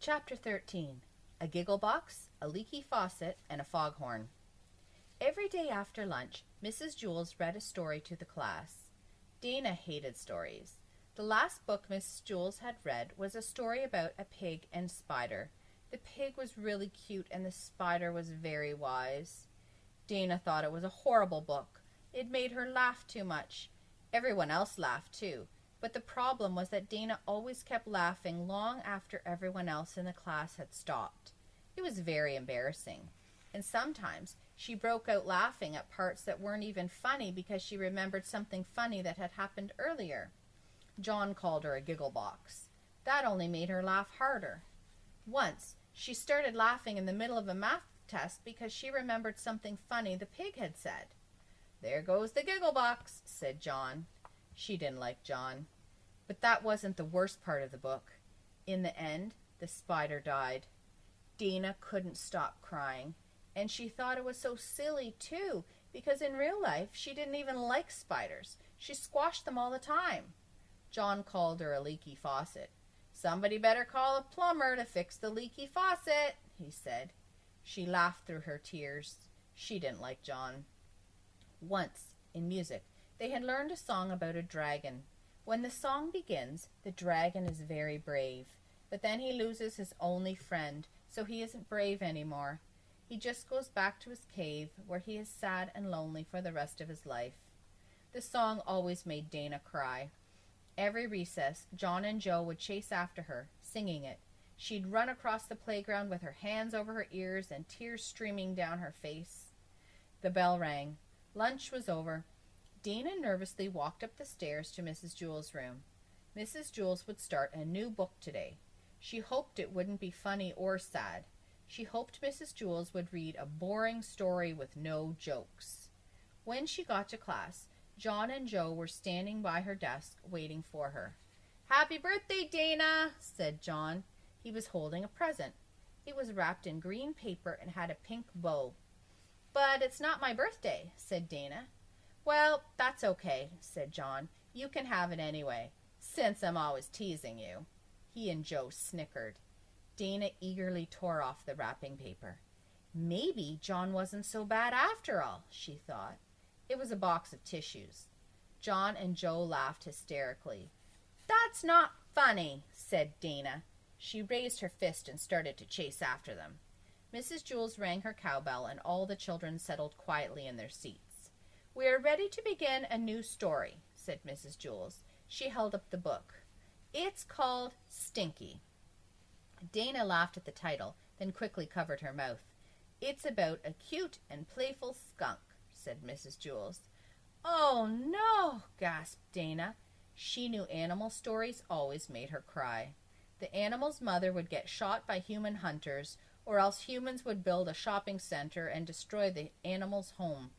Chapter 13. A Giggle Box, a Leaky Faucet, and a Foghorn. Every day after lunch, Mrs. Jules read a story to the class. Dana hated stories. The last book Mrs. Jules had read was a story about a pig and spider. The pig was really cute and the spider was very wise. Dana thought it was a horrible book. It made her laugh too much. Everyone else laughed too. But the problem was that Dana always kept laughing long after everyone else in the class had stopped. It was very embarrassing. And sometimes she broke out laughing at parts that weren't even funny because she remembered something funny that had happened earlier. John called her a giggle box. That only made her laugh harder. Once, she started laughing in the middle of a math test because she remembered something funny the pig had said. "There goes the giggle box," said John. She didn't like John. But that wasn't the worst part of the book. In the end, the spider died. Dana couldn't stop crying, and she thought it was so silly, too, because in real life she didn't even like spiders. She squashed them all the time. John called her a leaky faucet. "Somebody better call a plumber to fix the leaky faucet," he said. She laughed through her tears. She didn't like John. Once, in music, they had learned a song about a dragon. When the song begins, the dragon is very brave, but then he loses his only friend, so he isn't brave anymore. He just goes back to his cave, where he is sad and lonely for the rest of his life. The song always made Dana cry. Every recess, John and Joe would chase after her, singing it. She'd run across the playground with her hands over her ears and tears streaming down her face. The bell rang. Lunch was over. Dana nervously walked up the stairs to Mrs. Jules' room. Mrs. Jules would start a new book today. She hoped it wouldn't be funny or sad. She hoped Mrs. Jules would read a boring story with no jokes. When she got to class, John and Joe were standing by her desk waiting for her. "Happy birthday, Dana," said John. He was holding a present. It was wrapped in green paper and had a pink bow. "But it's not my birthday," said Dana. "Well, that's okay," said John. "You can have it anyway, since I'm always teasing you." He and Joe snickered. Dana eagerly tore off the wrapping paper. Maybe John wasn't so bad after all, she thought. It was a box of tissues. John and Joe laughed hysterically. "That's not funny," said Dana. She raised her fist and started to chase after them. Mrs. Jules rang her cowbell and all the children settled quietly in their seats. "We are ready to begin a new story," said Mrs. Jules. She held up the book. "It's called Stinky." Dana laughed at the title, then quickly covered her mouth. "It's about a cute and playful skunk," said Mrs. Jules. "Oh, no," gasped Dana. She knew animal stories always made her cry. The animal's mother would get shot by human hunters, or else humans would build a shopping center and destroy the animal's home.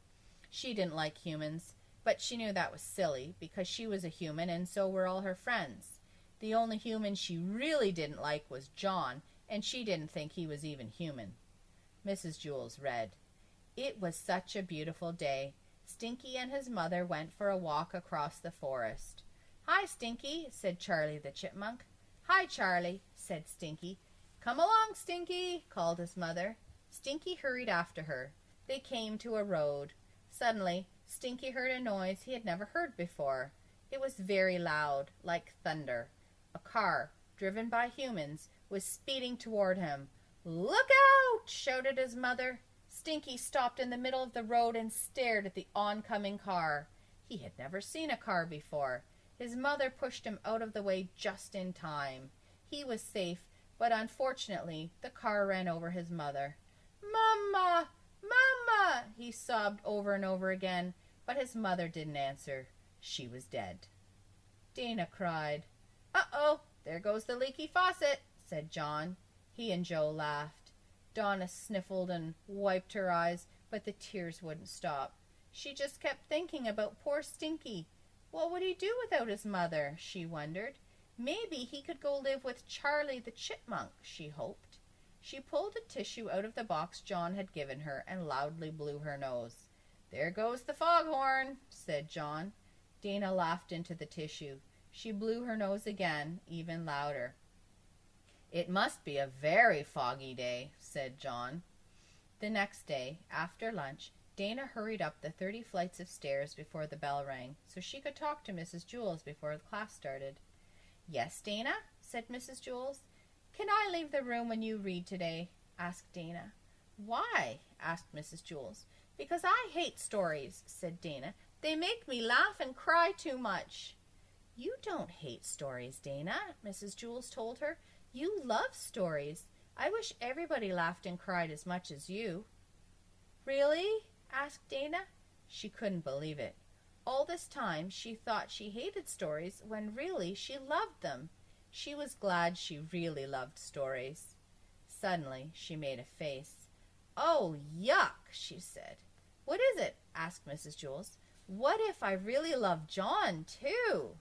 She didn't like humans, but she knew that was silly, because she was a human and so were all her friends. The only human she really didn't like was John, and she didn't think he was even human. Mrs. Jules read. It was such a beautiful day. Stinky and his mother went for a walk across the forest. "Hi, Stinky," said Charlie the chipmunk. "Hi, Charlie," said Stinky. "Come along, Stinky," called his mother. Stinky hurried after her. They came to a road. Suddenly, Stinky heard a noise he had never heard before. It was very loud, like thunder. A car, driven by humans, was speeding toward him. "Look out!" shouted his mother. Stinky stopped in the middle of the road and stared at the oncoming car. He had never seen a car before. His mother pushed him out of the way just in time. He was safe, but unfortunately, the car ran over his mother. "Mama! Mama!" he sobbed over and over again, but his mother didn't answer. She was dead. Dana cried. "Uh-oh, there goes the leaky faucet," said John. He and Joe laughed. Donna sniffled and wiped her eyes, but the tears wouldn't stop. She just kept thinking about poor Stinky. What would he do without his mother, she wondered. Maybe he could go live with Charlie the chipmunk, she hoped. She pulled a tissue out of the box John had given her and loudly blew her nose. "There goes the foghorn," said John. Dana laughed into the tissue. She blew her nose again, even louder. "It must be a very foggy day," said John. The next day, after lunch, Dana hurried up the 30 flights of stairs before the bell rang, so she could talk to Mrs. Jewls before the class started. "Yes, Dana," said Mrs. Jewls. "Can I leave the room when you read today?" asked Dana. "Why?" asked Mrs. Jewls. "Because I hate stories," said Dana. "They make me laugh and cry too much." "You don't hate stories, Dana," Mrs. Jewls told her. "You love stories. I wish everybody laughed and cried as much as you." "Really?" asked Dana. She couldn't believe it. All this time she thought she hated stories when really she loved them. She was glad she really loved stories. Suddenly she made a face. "Oh, yuck," she said. "What is it?" asked Mrs. Jewls. "What if I really love John, too?"